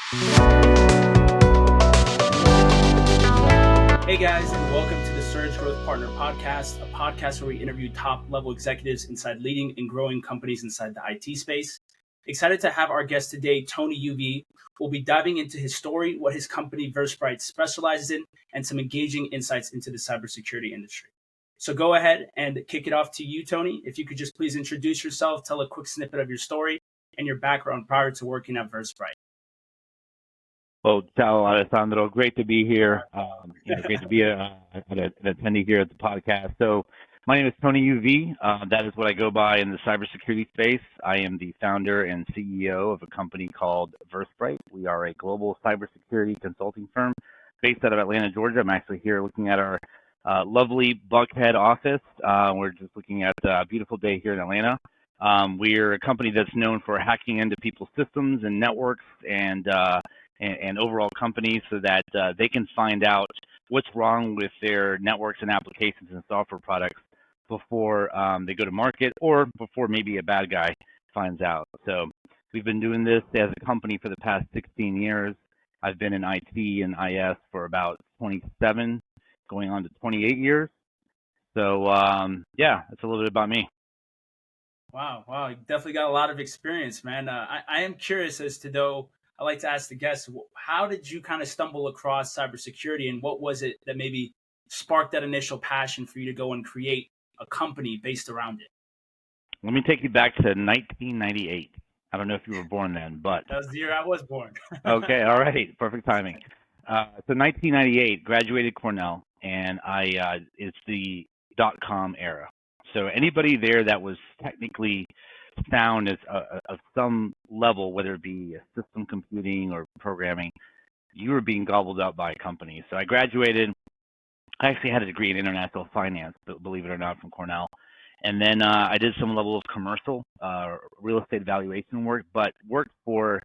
Hey guys, and welcome to the Surge Growth Partner Podcast, a podcast where we interview top-level executives inside leading and growing companies inside the IT space. Excited to have our guest today, Tony UV. We'll be diving into his story, what his company Versprite specializes in, and some engaging insights into the cybersecurity industry. So go ahead and kick it off to you, Tony. If you could just please introduce yourself, tell a quick snippet of your story and your background prior to working at Versprite. Well, ciao, Alessandro. Great to be here. Great to be an attendee here at the podcast. So my name is Tony UV. That is what I go by in the cybersecurity space. I am the founder and CEO of a company called Versprite. We are a global cybersecurity consulting firm based out of Atlanta, Georgia. I'm actually here looking at our lovely Buckhead office. We're just looking at a beautiful day here in Atlanta. We're a company that's known for hacking into people's systems and networks and overall companies so that they can find out what's wrong with their networks and applications and software products before they go to market or before maybe a bad guy finds out. So we've been doing this as a company for the past 16 years. I've been in IT and IS for about 27, going on to 28 years. So that's a little bit about me. Wow, you definitely got a lot of experience, man. I am curious as to, though, I like to ask the guests, how did you kind of stumble across cybersecurity, and what was it that maybe sparked that initial passion for you to go and create a company based around it? Let me take you back to 1998. I don't know if you were born then, but that was the year I was born. Okay, all right, perfect timing. So 1998, graduated Cornell, and it's the .com era. So anybody there that was technically sound as of some level, whether it be system computing or programming, you were being gobbled up by companies. So I graduated. I actually had a degree in international finance, believe it or not, from Cornell. And then I did some level of commercial real estate valuation work, but worked for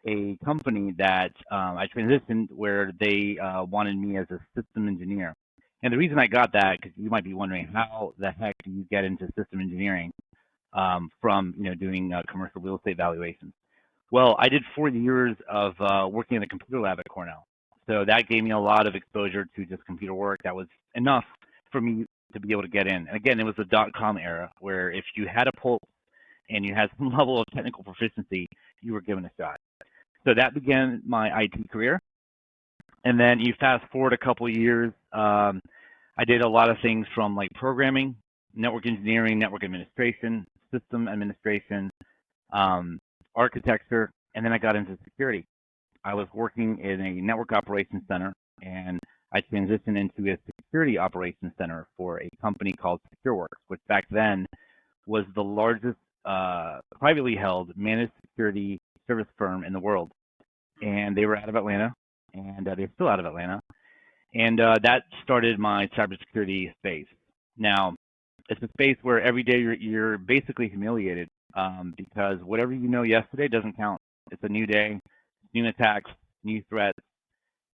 a company that I transitioned where they wanted me as a system engineer. And the reason I got that, because you might be wondering, how the heck do you get into system engineering from doing commercial real estate valuations? Well, I did 4 years of working in a computer lab at Cornell. So that gave me a lot of exposure to just computer work. That was enough for me to be able to get in. And again, it was the .com era where if you had a pulse and you had some level of technical proficiency, you were given a shot. So that began my IT career. And then you fast forward a couple of years, I did a lot of things from like programming, network engineering, network administration, system administration, architecture, and then I got into security. I was working in a network operations center, and I transitioned into a security operations center for a company called SecureWorks, which back then was the largest privately held managed security service firm in the world. And they were out of Atlanta, and they're still out of Atlanta. And that started my cybersecurity space. Now, it's a space where every day you're basically humiliated because whatever you know yesterday doesn't count. It's a new day, new attacks, new threats,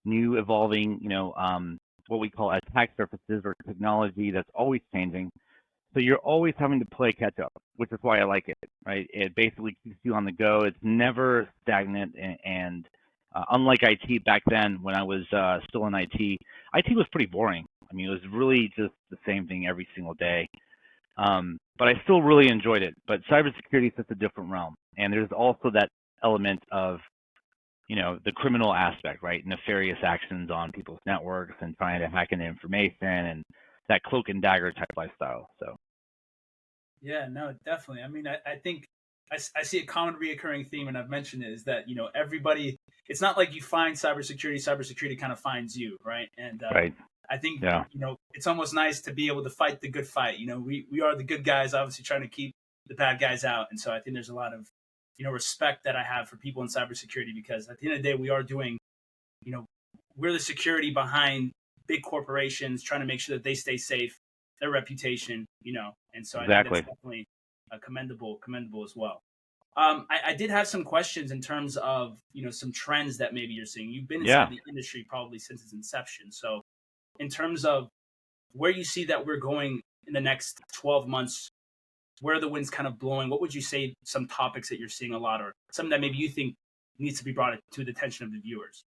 new evolving, what we call attack surfaces or technology that's always changing. So you're always having to play catch up, which is why I like it, right? It basically keeps you on the go. It's never stagnant, and unlike IT back then when I was still in IT was pretty boring. I mean, it was really just the same thing every single day. But I still really enjoyed it. But cybersecurity is just a different realm. And there's also that element of, the criminal aspect, right? Nefarious actions on people's networks and trying to hack into information and that cloak and dagger type lifestyle. So. Yeah, no, definitely. I mean, I think I see a common reoccurring theme, and I've mentioned it, is that, everybody, it's not like you find cybersecurity kind of finds you, right? And right. I think, it's almost nice to be able to fight the good fight. We are the good guys, obviously trying to keep the bad guys out. And so I think there's a lot of, respect that I have for people in cybersecurity, because at the end of the day, we are doing, we're the security behind big corporations, trying to make sure that they stay safe, their reputation, and so exactly. I think that's definitely commendable as well. I did have some questions in terms of, some trends that maybe you're seeing. You've been inside the industry probably since its inception. So in terms of where you see that we're going in the next 12 months, where are the winds kind of blowing? What would you say some topics that you're seeing a lot, or something that maybe you think needs to be brought to the attention of the viewers?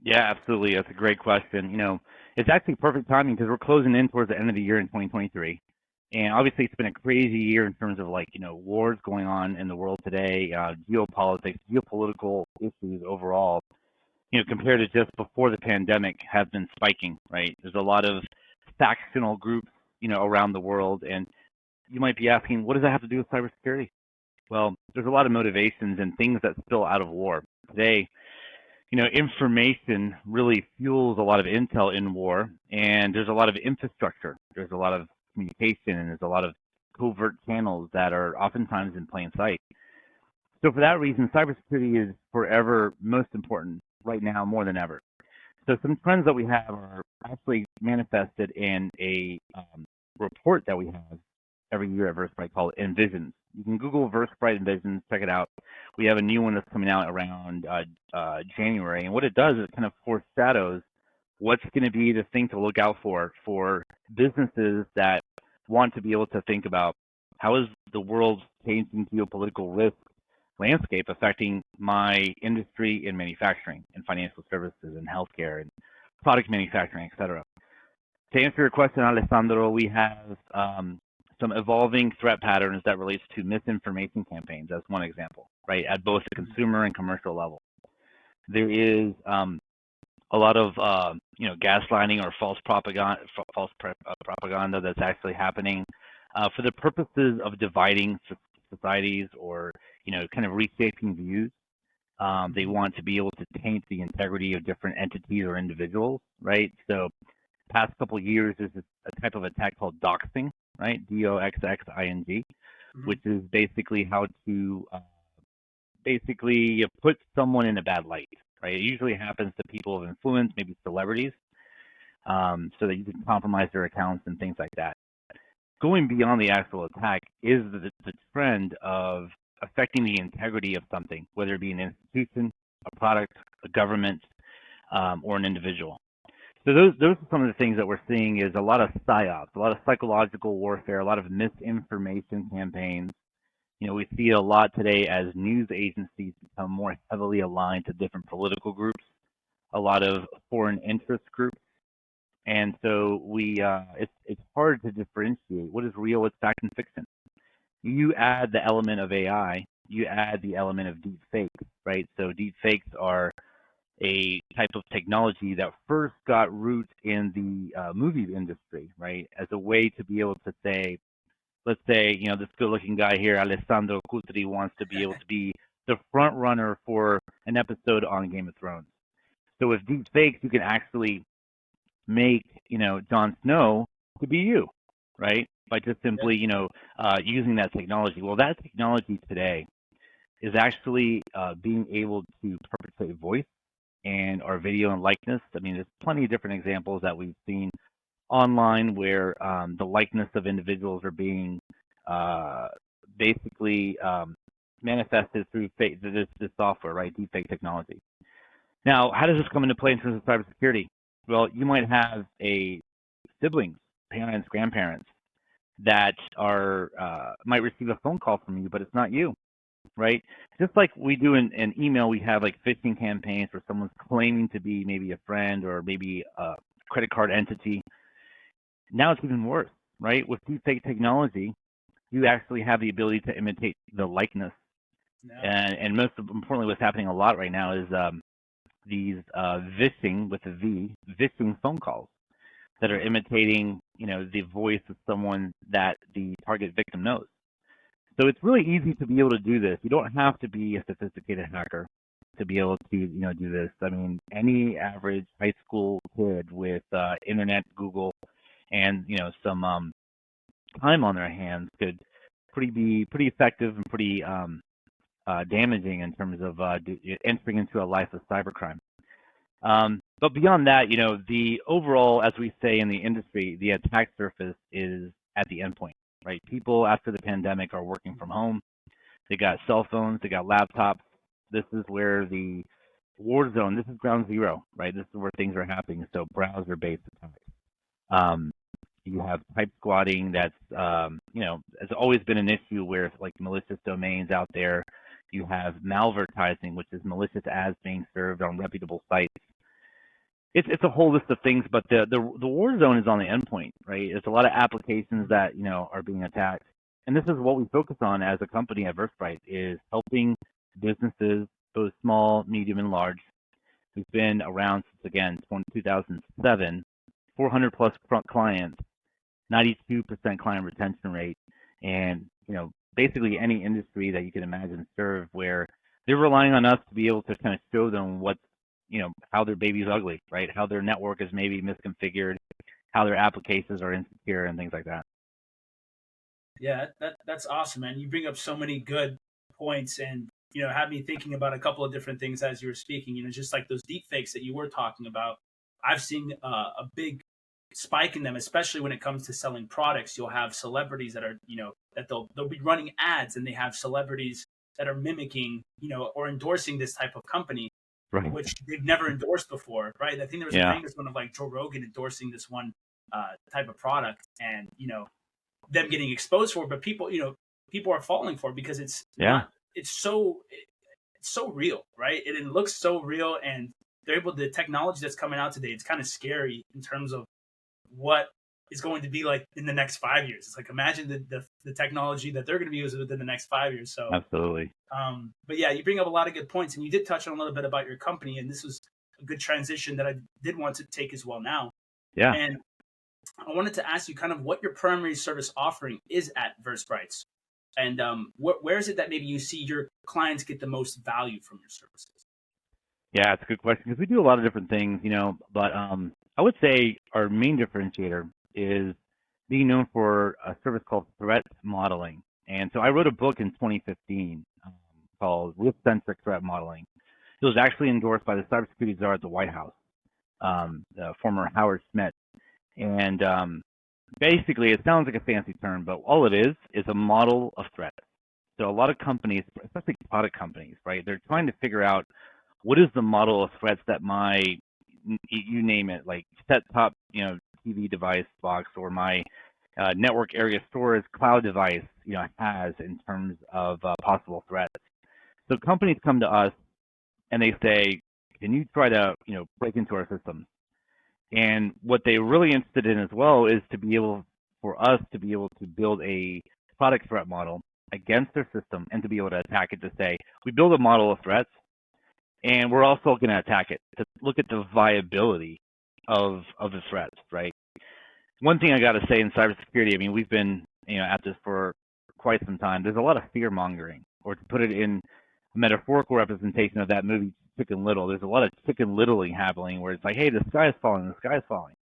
Yeah, absolutely. That's a great question. It's actually perfect timing because we're closing in towards the end of the year in 2023. And obviously, it's been a crazy year in terms of wars going on in the world today, geopolitics, geopolitical issues overall, compared to just before the pandemic have been spiking, right? There's a lot of factional groups, around the world. And you might be asking, what does that have to do with cybersecurity? Well, there's a lot of motivations and things that spill out of war. Today, information really fuels a lot of intel in war, and there's a lot of infrastructure. There's a lot of communication, and there's a lot of covert channels that are oftentimes in plain sight. So for that reason, cybersecurity is forever most important right now more than ever. So some trends that we have are actually manifested in a report that we have every year at Versprite called Envisions. You can Google Versprite Envisions, check it out. We have a new one that's coming out around January, and what it does is it kind of foreshadows what's going to be the thing to look out for businesses that want to be able to think about how is the world's changing geopolitical risk landscape affecting my industry in manufacturing and financial services and healthcare and product manufacturing, et cetera. To answer your question, Alessandro, we have some evolving threat patterns that relates to misinformation campaigns as one example, right, at both the consumer and commercial level. There is a lot of gaslighting or false propaganda that's actually happening for the purposes of dividing societies or kind of reshaping views. They want to be able to taint the integrity of different entities or individuals, right? So past couple of years, there's a type of attack called doxing, right? DOXXING, which is basically how to put someone in a bad light, right? It usually happens to people of influence, maybe celebrities, so that you can compromise their accounts and things like that. Going beyond the actual attack is the trend of affecting the integrity of something, whether it be an institution, a product, a government, or an individual. So those are some of the things that we're seeing is a lot of psyops, a lot of psychological warfare, a lot of misinformation campaigns. We see a lot today as news agencies become more heavily aligned to different political groups, a lot of foreign interest groups. And so it's hard to differentiate what is real, what's fact and fiction. You add the element of AI, you add the element of deep fakes, right? So deep fakes are a type of technology that first got roots in the movie industry, right? As a way to be able to say, let's say, this good-looking guy here, Alessandro Cutri, wants to be able to be the front runner for an episode on Game of Thrones. So with deep fakes, you can actually make, Jon Snow to be you, right? By just simply, using that technology. Well, that technology today is actually being able to perpetrate voice and our video and likeness. I mean, there's plenty of different examples that we've seen online where the likeness of individuals are being basically manifested through this software, right? Deepfake technology. Now, how does this come into play in terms of cybersecurity? Well, you might have a siblings, parents, grandparents that are might receive a phone call from you, but it's not you, right? Just like we do in email, we have like phishing campaigns where someone's claiming to be maybe a friend or maybe a credit card entity. Now it's even worse, right? With deepfake technology, you actually have the ability to imitate the likeness. And most importantly, what's happening a lot right now is these vishing with a V, vishing phone calls that are imitating, the voice of someone that the target victim knows. So it's really easy to be able to do this. You don't have to be a sophisticated hacker to be able to, do this. I mean, any average high school kid with internet, Google, and some time on their hands could be pretty effective and pretty damaging in terms of entering into a life of cybercrime. But beyond that, the overall, as we say in the industry, the attack surface is at the endpoint, right? People after the pandemic are working from home. They got cell phones, they got laptops. This is where the war zone, this is ground zero, right? This is where things are happening. So browser-based attacks. You have type squatting that's, has always been an issue where like malicious domains out there, You have malvertising, which is malicious ads being served on reputable sites. It's a whole list of things, but the war zone is on the endpoint, right? It's a lot of applications that are being attacked, and this is what we focus on as a company at Versprite, is helping businesses, both small, medium, and large. We've been around since, again, 2007, 400 plus clients, 92% client retention rate, and basically any industry that you can imagine serve, where they're relying on us to be able to kind of show them what's how their baby's ugly, right? How their network is maybe misconfigured, how their applications are insecure, and things like that. Yeah, that's awesome, man. You bring up so many good points, and had me thinking about a couple of different things as you were speaking. Just like those deep fakes that you were talking about, I've seen a big spike in them, especially when it comes to selling products. You'll have celebrities that are that they'll be running ads, and they have celebrities that are mimicking or endorsing this type of company, Right. which they've never endorsed before, right? I think there was a famous one of like Joe Rogan endorsing this one type of product, and them getting exposed for it, but people are falling for it because it's not, it's so real, right? It looks so real, and the technology that's coming out today, it's kind of scary in terms of what is going to be like in the next 5 years. It's like, imagine the technology that they're going to be using within the next 5 years. So absolutely. But yeah, you bring up a lot of good points, and you did touch on a little bit about your company, and this was a good transition that I did want to take as well now. Yeah. And I wanted to ask you kind of what your primary service offering is at Versprite, and where is it that maybe you see your clients get the most value from your services? Yeah, it's a good question, because we do a lot of different things, but I would say our main differentiator is being known for a service called threat modeling. And so I wrote a book in 2015 called Risk-Centric Threat Modeling. It was actually endorsed by the cybersecurity czar at the White House, former Howard Schmidt. And basically, it sounds like a fancy term, but all it is a model of threats. So a lot of companies, especially product companies, right, they're trying to figure out what is the model of threats that my, you name it, like set-top, TV device box, or my network area storage cloud device, has in terms of possible threats. So companies come to us and they say, can you try to, break into our systems? And what they're really interested in as well is for us to be able to build a product threat model against their system, and to be able to attack it, to say, we build a model of threats, and we're also going to attack it, to look at the viability of the threats, right? One thing I got to say in cybersecurity, I mean, we've been at this for quite some time. There's a lot of fear mongering, or to put it in a metaphorical representation of that movie Chicken Little, there's a lot of chicken littling happening, where it's like, hey, the sky is falling, the sky is falling.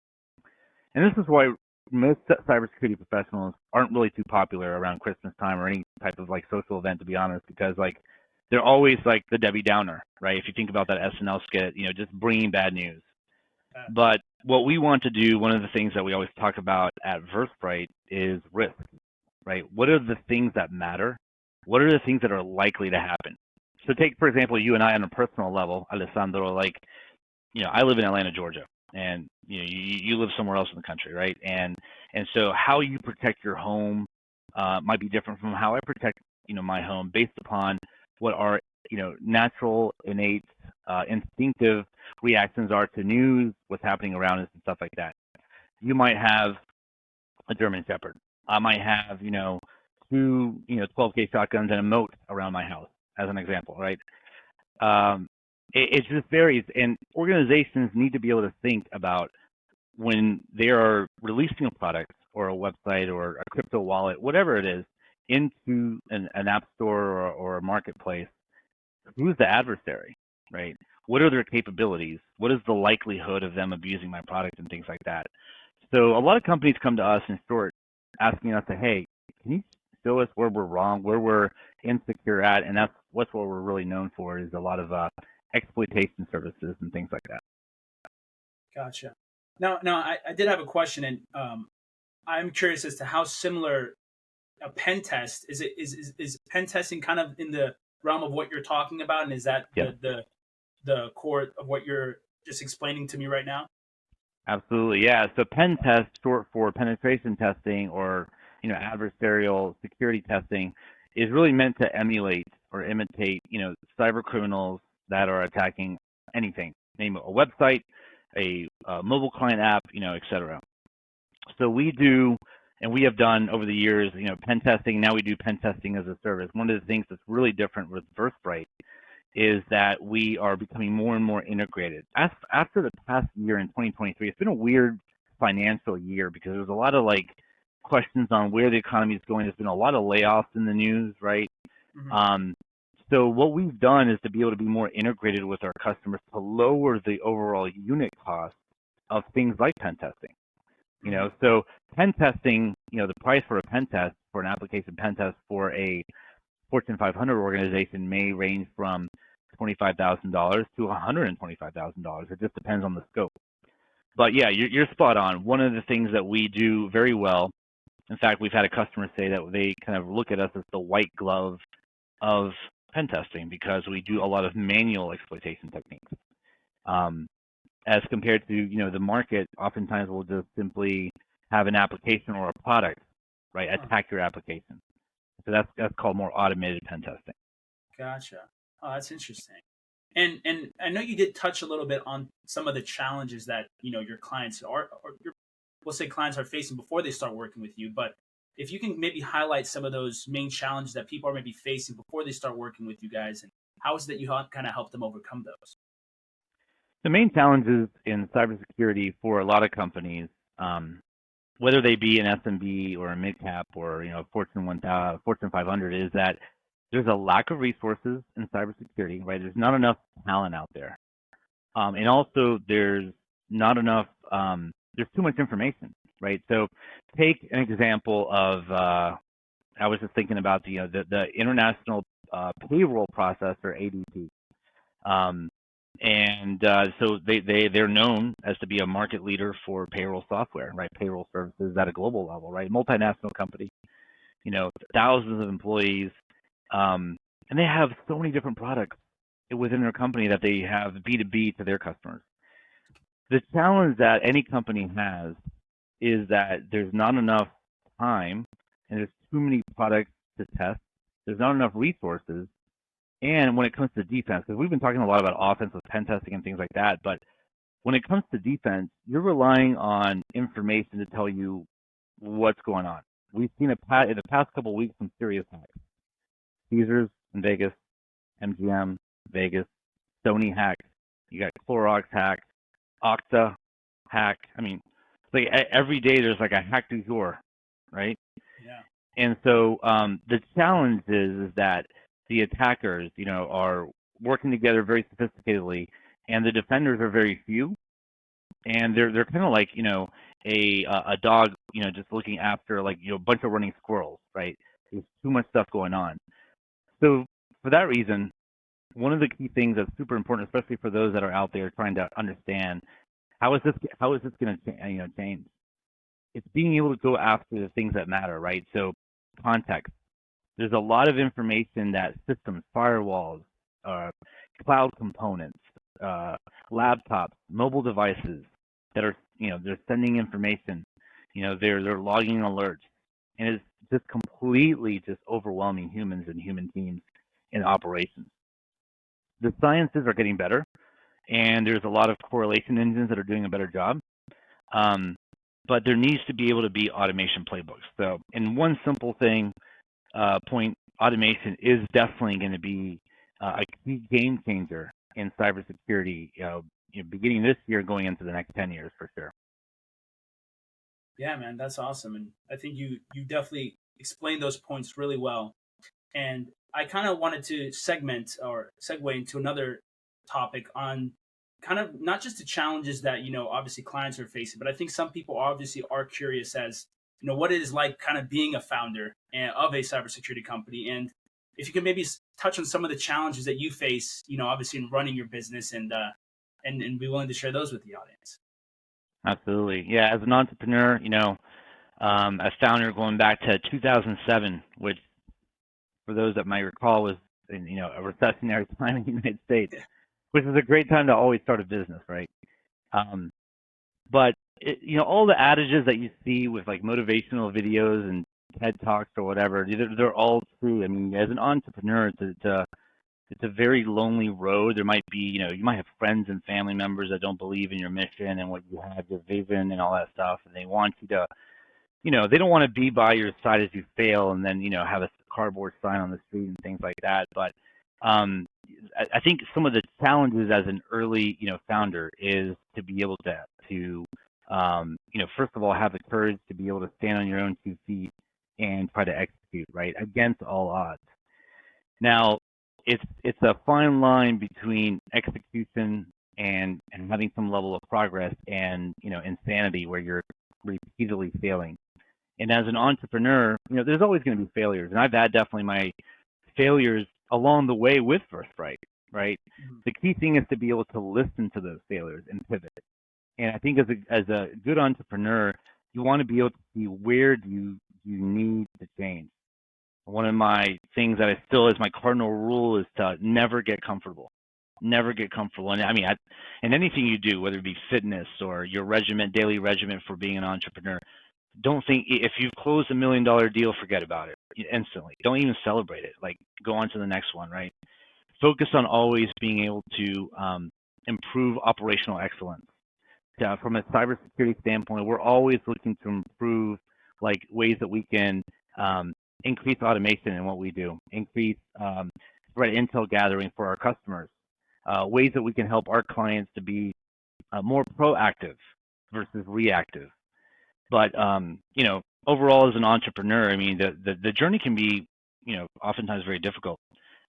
And this is why most cybersecurity professionals aren't really too popular around Christmas time or any type of like social event, to be honest, because like they're always like the Debbie Downer, right? If you think about that SNL skit, just bringing bad news. But what we want to do, one of the things that we always talk about at Versprite, is risk, right? What are the things that matter? What are the things that are likely to happen? So take, for example, you and I on a personal level, Alessandro, like, I live in Atlanta, Georgia, and you live somewhere else in the country, right? And so how you protect your home might be different from how I protect, my home, based upon what our, natural, innate, instinctive reactions are to news, what's happening around us, and stuff like that. You might have a German Shepherd. I might have, two, 12 gauge shotguns and a moat around my house, as an example, right? It just varies, and organizations need to be able to think about, when they are releasing a product or a website or a crypto wallet, whatever it is, into an app store or a marketplace, who's the adversary, right? What are their capabilities? What is the likelihood of them abusing my product, and things like that? So a lot of companies come to us in short, asking us to, hey, can you show us where we're wrong, where we're insecure at? And that's what we're really known for, is a lot of exploitation services and things like that. Gotcha. Now, I did have a question, and I'm curious as to how similar a pen test is. Is pen testing kind of in the realm of what you're talking about, and is that the core of what you're just explaining to me right now? Absolutely, yeah. So pen test, short for penetration testing, or adversarial security testing, is really meant to emulate or imitate, cyber criminals that are attacking anything, name a website, a mobile client app, et cetera. So we do, and we have done over the years, pen testing. Now we do pen testing as a service. One of the things that's really different with Versprite is that we are becoming more and more integrated. After the past year in 2023, it's been a weird financial year because there's a lot of questions on where the economy is going. There's been a lot of layoffs in the news, right? Mm-hmm. So what we've done is to be able to be more integrated with our customers to lower the overall unit cost of things like pen testing. So pen testing, the price for a pen test, for an application pen test for a Fortune 500 organization may range from $25,000 to $125,000. It just depends on the scope. But yeah, you're spot on. One of the things that we do very well, in fact, we've had a customer say that they kind of look at us as the white glove of pen testing because we do a lot of manual exploitation techniques. As compared to, the market, oftentimes will just simply have an application or a product, right, attack your application. So that's called more automated pen testing. Gotcha. Oh, that's interesting. And I know you did touch a little bit on some of the challenges that your clients we'll say clients are facing before they start working with you. But if you can maybe highlight some of those main challenges that people are maybe facing before they start working with you guys, and how is it that you kind of help them overcome those? The main challenges in cybersecurity for a lot of companies, whether they be an SMB or a mid-cap or Fortune 1000, Fortune 500, is that there's a lack of resources in cybersecurity, right? There's not enough talent out there, and also there's not enough. There's too much information, right? So, take an example of. I was just thinking about the international payroll processor ADP. So they're known as to be a market leader for payroll software, right? Payroll services at a global level, right? Multinational company, thousands of employees, and they have so many different products within their company that they have B2B to their customers. The challenge that any company has is that there's not enough time and there's too many products to test. There's not enough resources. And when it comes to defense, because we've been talking a lot about offense with pen testing and things like that, but when it comes to defense, you're relying on information to tell you what's going on. We've seen in the past couple of weeks some serious hacks. Caesars in Vegas, MGM, Vegas, Sony hack. You got Clorox hack, Okta hack. I mean, it's like every day there's like a hack du jour, right? Yeah. And so the challenge is that the attackers, are working together very sophisticatedly, and the defenders are very few, and they're kind of like a dog, just looking after a bunch of running squirrels, right? There's too much stuff going on. So for that reason, one of the key things that's super important, especially for those that are out there trying to understand how is this going to change. It's being able to go after the things that matter, right? So context. There's a lot of information that systems, firewalls, cloud components, laptops, mobile devices that are, they're sending information, they're logging alerts, and it's just completely just overwhelming humans and human teams in operations. The sciences are getting better, and there's a lot of correlation engines that are doing a better job. But there needs to be able to be automation playbooks. So, in one simple thing, point, automation is definitely going to be a key game changer in cybersecurity, beginning this year, going into the next 10 years for sure. Yeah, man, that's awesome. And I think you definitely explained those points really well. And I kind of wanted to segment or segue into another topic on kind of not just the challenges that, obviously clients are facing, but I think some people obviously are curious as, what it is like kind of being a founder of a cybersecurity company. And if you can maybe touch on some of the challenges that you face, obviously in running your business and be willing to share those with the audience. Absolutely. Yeah. As an entrepreneur, a founder going back to 2007, which for those that might recall was in, a recessionary time in the United States, which is a great time to always start a business, right? But all the adages that you see with like motivational videos and TED Talks or whatever, they're all true. I mean, as an entrepreneur, it's a very lonely road. There might be, you might have friends and family members that don't believe in your mission and what you have, your vision and all that stuff, and they want you to, they don't want to be by your side as you fail and then, have a cardboard sign on the street and things like that. But I think some of the challenges as an early, founder is to be able to first of all, have the courage to be able to stand on your own 2 feet and try to execute, right, against all odds. Now, it's a fine line between execution and having some level of progress and, insanity where you're repeatedly failing. And as an entrepreneur, there's always going to be failures. And I've had definitely my failures along the way with Versprite, right? Mm-hmm. The key thing is to be able to listen to those failures and pivot. And I think as a good entrepreneur, you want to be able to see where do you need to change. One of my things that I still is my cardinal rule is to never get comfortable. Never get comfortable. And I mean, in anything you do, whether it be fitness or your daily regimen for being an entrepreneur, don't think if you've closed $1 million deal, forget about it instantly. Don't even celebrate it. Like, go on to the next one, right? Focus on always being able to improve operational excellence. From a cybersecurity standpoint, we're always looking to improve like ways that we can increase automation in what we do, increase threat intel gathering for our customers, ways that we can help our clients to be more proactive versus reactive. But overall, as an entrepreneur, I mean, the journey can be, oftentimes very difficult.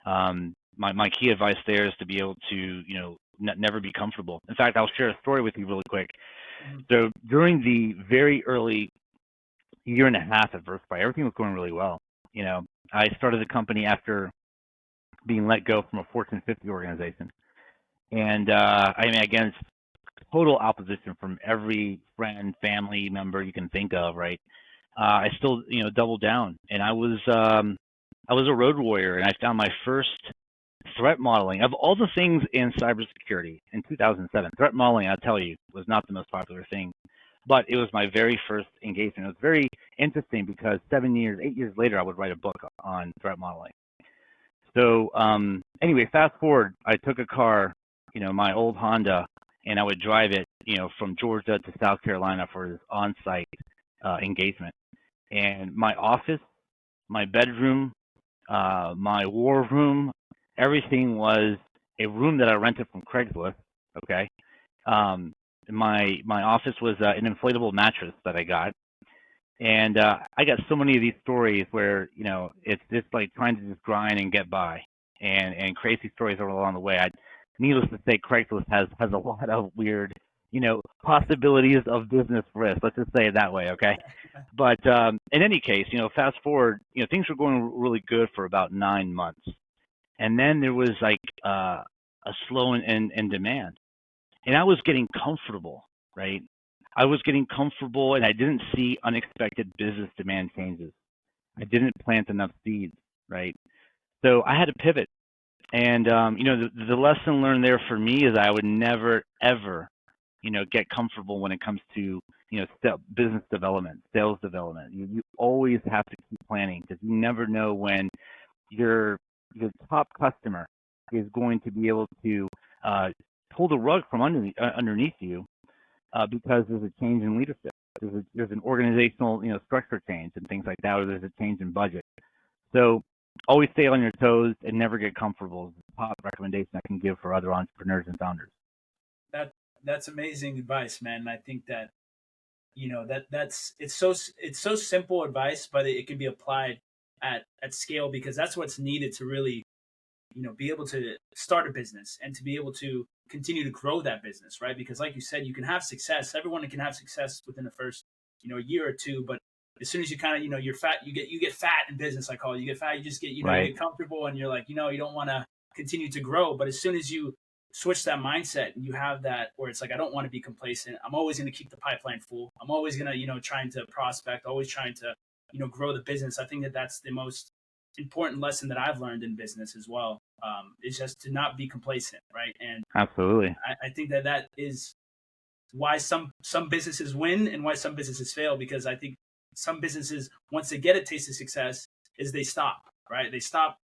My key advice there is to be able to, never be comfortable. In fact, I'll share a story with you really quick. Mm-hmm. So during the very early year and a half at Versprite, everything was going really well. I started the company after being let go from a Fortune 50 organization. And I mean, against total opposition from every friend, family member you can think of, right? I still, doubled down, and I was a road warrior, and I found my first threat modeling of all the things in cybersecurity in 2007. Threat modeling, I'll tell you, was not the most popular thing, but it was my very first engagement. It was very interesting because 8 years later, I would write a book on threat modeling. So anyway, fast forward, I took a car, my old Honda, and I would drive it, from Georgia to South Carolina for this on-site engagement. And my office, my bedroom, my war room, everything was a room that I rented from Craigslist. Okay, my office was an inflatable mattress that I got, and I got so many of these stories where it's just like trying to just grind and get by, and crazy stories all along the way. Needless to say, Craigslist has a lot of weird, possibilities of business risk. Let's just say it that way, okay? But in any case, fast forward, things were going really good for about 9 months. And then there was like a slow in demand. And I was getting comfortable, right? I was getting comfortable, and I didn't see unexpected business demand changes. I didn't plant enough seeds, right? So I had to pivot. And, the lesson learned there for me is I would never, ever, get comfortable when it comes to, business development, sales development. You always have to keep planning because you never know when your top customer is going to be able to pull the rug from underneath you because there's a change in leadership. There's an organizational, structure change and things like that, or there's a change in budget. So always stay on your toes and never get comfortable is the top recommendation I can give for other entrepreneurs and founders. That's amazing advice, man. And I think that, it's so simple advice, but it can be applied at scale because that's what's needed to really, be able to start a business and to be able to continue to grow that business, right? Because like you said, you can have success. Everyone can have success within the first, year or two, but as soon as you kind of, you're fat, you get fat in business. I call it. You get fat, you just get, right. You get comfortable, and you're like, you don't want to continue to grow. But as soon as you switch that mindset and you have that, where it's like, I don't want to be complacent. I'm always going to keep the pipeline full. I'm always going to, trying to prospect, always trying to, grow the business. I think that that's the most important lesson that I've learned in business as well. Is just to not be complacent, right? And absolutely, I think that is why some businesses win and why some businesses fail, because I think some businesses, once they get a taste of success, is they stop, right? They stop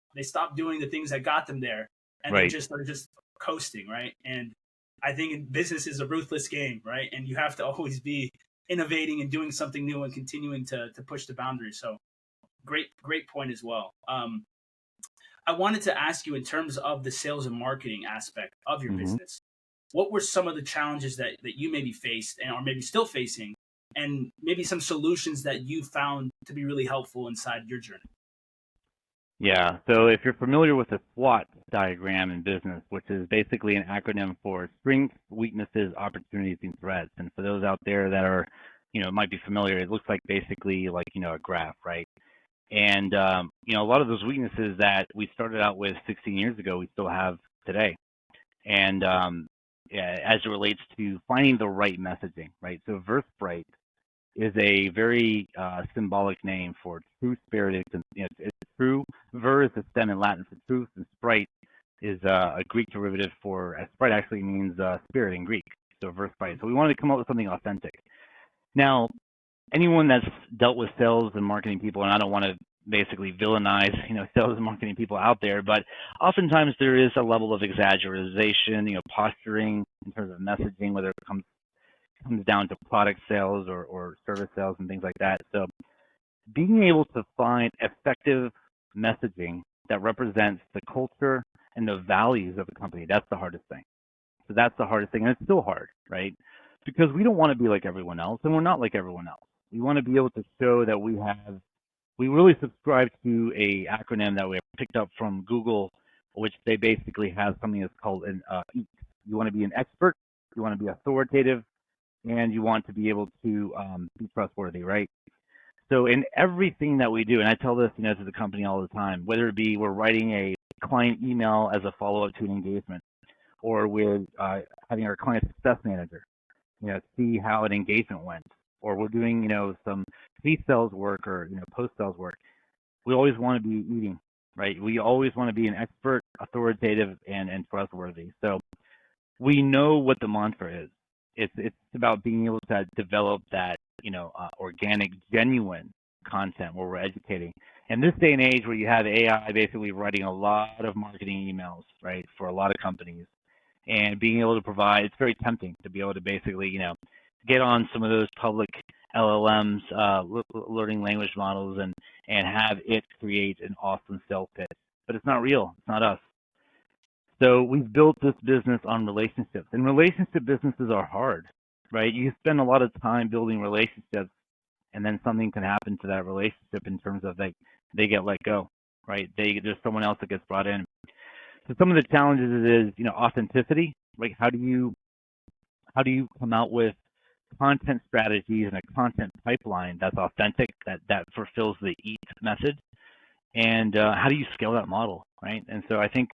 doing the things that got them there, and Right. they're just coasting, right? And I think in business is a ruthless game, right? And you have to always be innovating and doing something new and continuing to push the boundaries. So great point as well. I wanted to ask you, in terms of the sales and marketing aspect of your hmm business, what were some of the challenges that you maybe faced and or maybe still facing, and maybe some solutions that you found to be really helpful inside your journey? Yeah. So if you're familiar with the SWOT diagram in business, which is basically an acronym for strengths, weaknesses, opportunities, and threats. And for those out there that are, might be familiar, it looks like basically like, a graph, right? And, a lot of those weaknesses that we started out with 16 years ago, we still have today. And yeah, as it relates to finding the right messaging, right? So Versprite is a very symbolic name for true-spirited. It's true. Ver is the stem in Latin for truth, and sprite is a Greek derivative for. Sprite actually means spirit in Greek. So Versprite. So we wanted to come up with something authentic. Now, anyone that's dealt with sales and marketing people, and I don't want to basically villainize, sales and marketing people out there, but oftentimes there is a level of exaggeration, posturing in terms of messaging, whether it comes down to product sales or service sales and things like that. So being able to find effective messaging that represents the culture and the values of the company, that's the hardest thing. So that's the hardest thing, and it's still hard, right? Because we don't want to be like everyone else, and we're not like everyone else. We want to be able to show that we really subscribe to a acronym that we picked up from Google, which they basically have something that's called an EAT. You want to be an expert, you want to be authoritative, and you want to be able to be trustworthy, right? So in everything that we do, and I tell this, to the company all the time, whether it be we're writing a client email as a follow-up to an engagement, or we're having our client success manager, see how an engagement went, or we're doing, some pre-sales work or, post-sales work. We always want to be eating, right? We always want to be an expert, authoritative, and trustworthy. So we know what the mantra is. It's about being able to develop that, organic, genuine content where we're educating. In this day and age where you have AI basically writing a lot of marketing emails, right, for a lot of companies, and being able to provide, it's very tempting to be able to basically, get on some of those public LLMs, learning language models, and have it create an awesome sales pitch. But it's not real. It's not us. So we've built this business on relationships, and relationship businesses are hard, right? You spend a lot of time building relationships, and then something can happen to that relationship in terms of they get let go, right? There's someone else that gets brought in. So some of the challenges is authenticity, right? How do you come out with content strategies and a content pipeline that's authentic, that fulfills the EAT method, and how do you scale that model, right? And so I think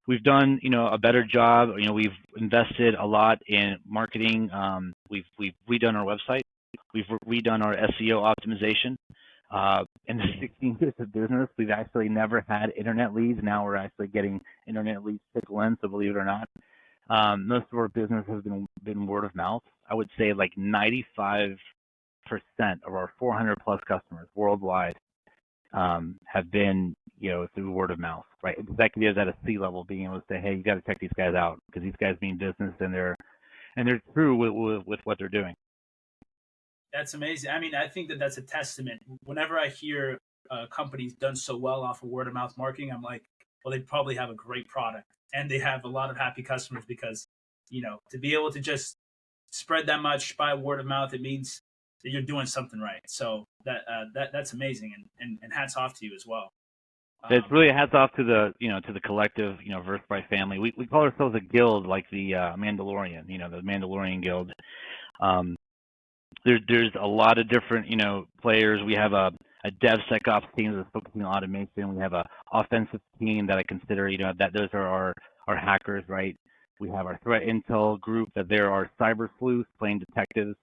we've done a better job. We've invested a lot in marketing. We've redone our website. We've redone our SEO optimization. In the 16 years of business, we've actually never had internet leads. Now we're actually getting internet leads trickle in. So believe it or not, most of our business has been word of mouth. I would say like 95% of our 400 plus customers worldwide have been, through word of mouth, right? Executives at a C-level being able to say, hey, you got to check these guys out because these guys mean business and they're true with what they're doing. That's amazing. I mean, I think that's a testament. Whenever I hear companies done so well off of word of mouth marketing, I'm like, well, they probably have a great product and they have a lot of happy customers because, to be able to just spread that much by word of mouth, it means that you're doing something right. So that's amazing, and hats off to you as well. It's really hats off to the collective, Versprite family. We call ourselves a guild, like the Mandalorian, the Mandalorian Guild. There's a lot of different, players. We have a DevSecOps team that's focusing on automation. We have a offensive team that I consider, that those are our hackers, right? We have our threat intel group that there are cyber sleuths, playing detectives.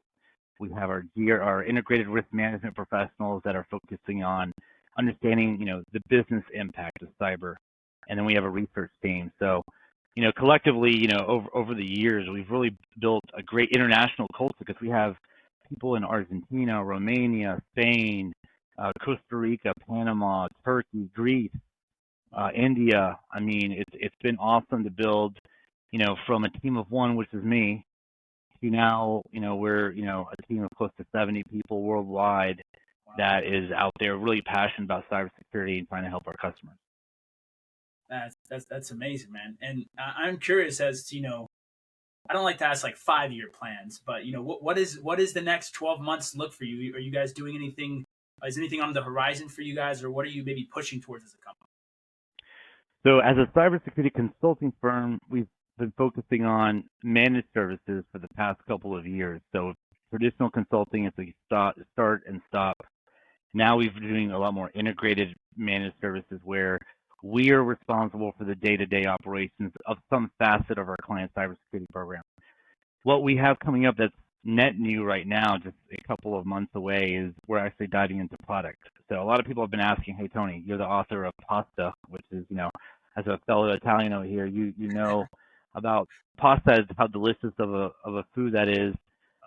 We have our integrated risk management professionals that are focusing on understanding, the business impact of cyber. And then we have a research team. So, collectively, over the years, we've really built a great international culture because we have people in Argentina, Romania, Spain, Costa Rica, Panama, Turkey, Greece, India. I mean, it's been awesome to build, from a team of one, which is me, to now, we're, a team of close to 70 people worldwide that is out there really passionate about cybersecurity and trying to help our customers. That's amazing, man. And I'm curious as to, I don't like to ask like 5-year plans, but what is the next 12 months look for you? Are you guys doing anything? Is anything on the horizon for you guys, or what are you maybe pushing towards as a company? So as a cybersecurity consulting firm, we've been focusing on managed services for the past couple of years. So traditional consulting is a start and stop. Now we've been doing a lot more integrated managed services where we are responsible for the day-to-day operations of some facet of our client's cybersecurity program. What we have coming up that's net new right now, just a couple of months away, is we're actually diving into product. So a lot of people have been asking, hey, Tony, you're the author of Pasta, which is, as a fellow Italian over here, you know about pasta, how delicious of a food that is.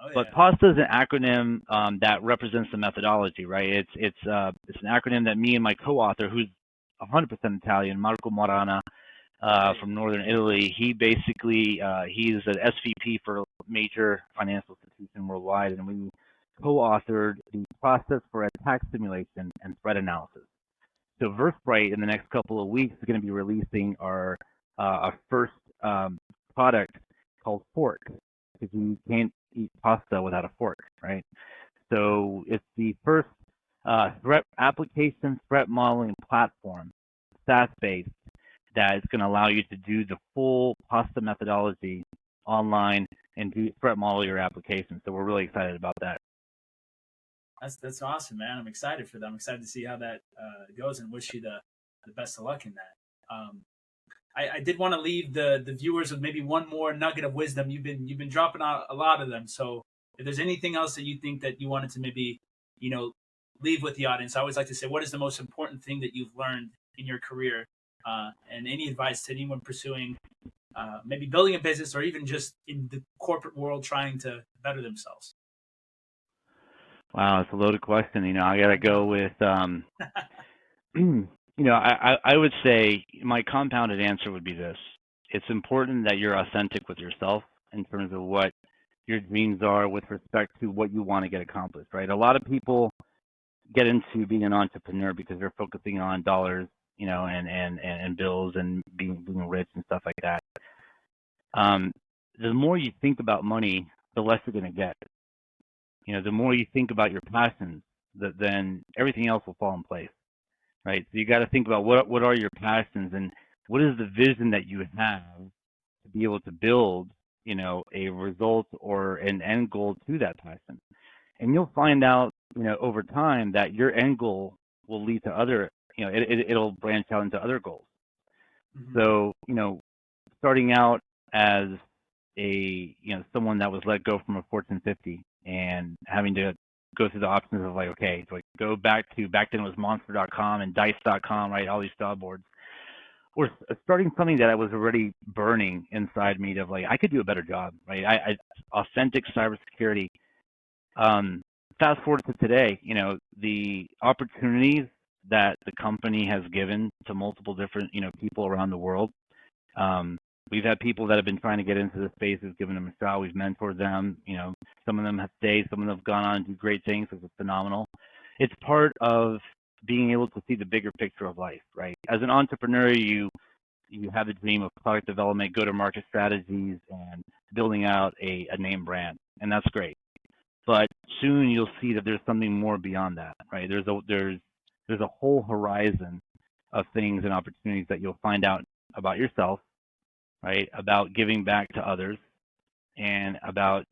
Oh, yeah. But PASTA is an acronym that represents the methodology, right? It's an acronym that me and my co-author, who's 100% Italian, Marco Morana, from Northern Italy, he basically he's an SVP for a major financial institution worldwide, and we co-authored the process for attack simulation and threat analysis. So Versprite in the next couple of weeks is going to be releasing our first product called Fork, because you can't eat pasta without a fork, right? So it's the first threat application threat modeling platform, SaaS-based, that is going to allow you to do the full pasta methodology online and do threat model your application. So we're really excited about that. That's awesome, man. I'm excited for that. I'm excited to see how that goes, and wish you the best of luck in that. I did want to leave the viewers with maybe one more nugget of wisdom. You've been dropping out a lot of them. So if there's anything else that you think that you wanted to maybe, leave with the audience, I always like to say, what is the most important thing that you've learned in your career? And any advice to anyone pursuing maybe building a business, or even just in the corporate world trying to better themselves? Wow, it's a loaded question. I got to go with, I would say my compounded answer would be this. It's important that you're authentic with yourself in terms of what your dreams are with respect to what you want to get accomplished, right? A lot of people get into being an entrepreneur because they're focusing on dollars, and bills and being rich and stuff like that. The more you think about money, the less you're going to get. The more you think about your passions, then everything else will fall in place, right? So you got to think about what are your passions, and what is the vision that you have to be able to build, a result or an end goal to that passion. And you'll find out, over time that your end goal will lead to other, it'll branch out into other goals. Mm-hmm. So, starting out as someone that was let go from a Fortune 50 and having to go through the options of like, okay, do I go back then it was monster.com and dice.com, right? All these job boards. Or starting something that I was already burning inside me of like, I could do a better job, right? Authentic cybersecurity. Fast forward to today, the opportunities that the company has given to multiple different, people around the world. We've had people that have been trying to get into the space, we've given them a shot, we've mentored them, some of them have stayed, some of them have gone on and do great things, which is phenomenal. It's part of being able to see the bigger picture of life, right? As an entrepreneur, you have a dream of product development, go-to-market strategies, and building out a name brand, and that's great. But soon you'll see that there's something more beyond that, right? There's a whole horizon of things and opportunities that you'll find out about yourself, right? About giving back to others, and about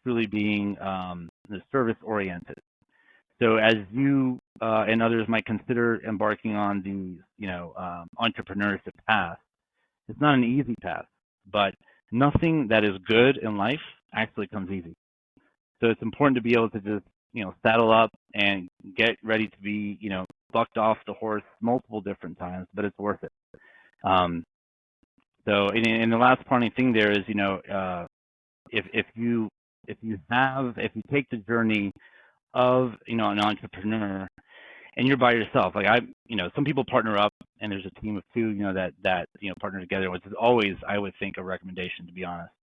truly being service oriented. So as you and others might consider embarking on the entrepreneurship path, it's not an easy path, but nothing that is good in life actually comes easy. So it's important to be able to just saddle up and get ready to be bucked off the horse multiple different times, but it's worth it. So in the last parting thing there is if you if you take the journey of, an entrepreneur and you're by yourself, like some people partner up and there's a team of two, that partner together, which is always, I would think, a recommendation, to be honest.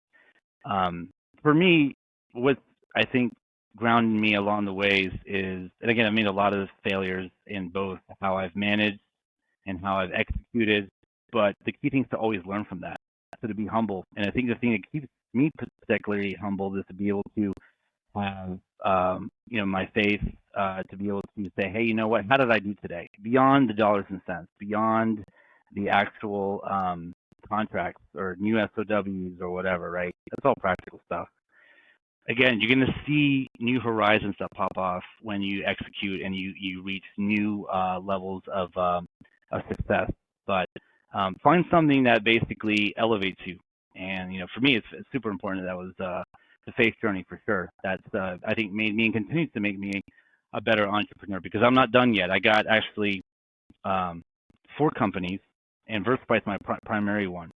For me, what I think grounded me along the ways is, and again, I've made a lot of failures in both how I've managed and how I've executed, but the key thing is to always learn from that, so to be humble. And I think the thing that keeps me particularly humble is to be able to have, my faith, to be able to say, hey, you know what, how did I do today? Beyond the dollars and cents, beyond the actual contracts or new SOWs or whatever, right? That's all practical stuff. Again, you're going to see new horizons that pop off when you execute and you reach new levels of success. But find something that basically elevates you. And, for me, it's super important. That was the faith journey for sure. That's, I think, made me and continues to make me a better entrepreneur, because I'm not done yet. I got actually 4 companies, and Versprite's my primary one.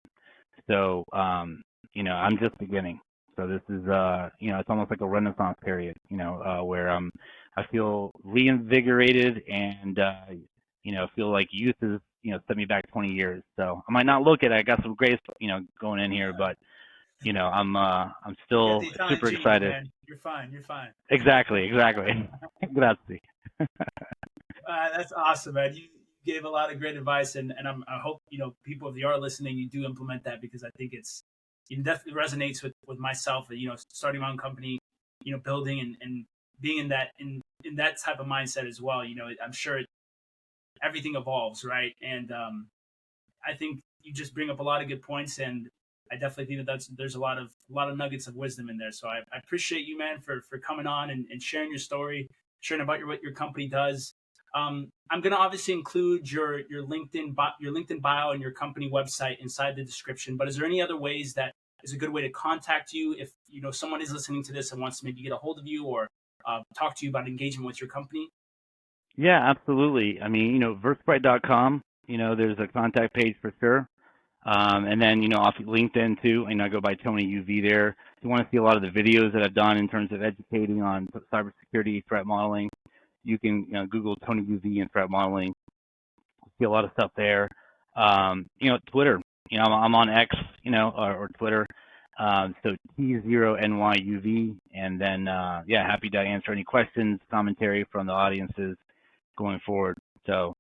So, I'm just beginning. So this is, it's almost like a renaissance period, where I feel reinvigorated and, feel like youth is, set me back 20 years. So I might not look at it. I got some grace, going in here, but, I'm still super excited. Man. You're fine. Exactly. Grazie. That's awesome, man. You gave a lot of great advice, and I hope, people, if you are listening, you do implement that, because I think it definitely resonates with myself, starting my own company, building and being in that type of mindset as well. I'm sure everything evolves, right? And I think you just bring up a lot of good points, and I definitely think there's a lot of nuggets of wisdom in there. So I appreciate you, man, for coming on and sharing your story, sharing about what your company does. I'm going to obviously include your LinkedIn bio and your company website inside the description. But is there any other ways that is a good way to contact you if someone is listening to this and wants to maybe get a hold of you or talk to you about engagement with your company? Yeah, absolutely. I mean, Versprite.com, there's a contact page for sure. And then, off LinkedIn too, I go by Tony UV there. If you want to see a lot of the videos that I've done in terms of educating on cybersecurity, threat modeling, you can Google Tony UV and threat modeling. See a lot of stuff there. Twitter, I'm on X, or Twitter. So T0NYUV. And then, happy to answer any questions, commentary from the audiences going forward. So,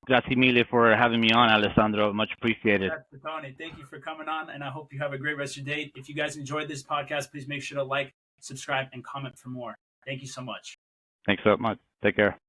grazie mille for having me on, Alessandro. Much appreciated. Tony, thank you for coming on, and I hope you have a great rest of your day. If you guys enjoyed this podcast, please make sure to like, subscribe, and comment for more. Thank you so much. Thanks so much. Take care.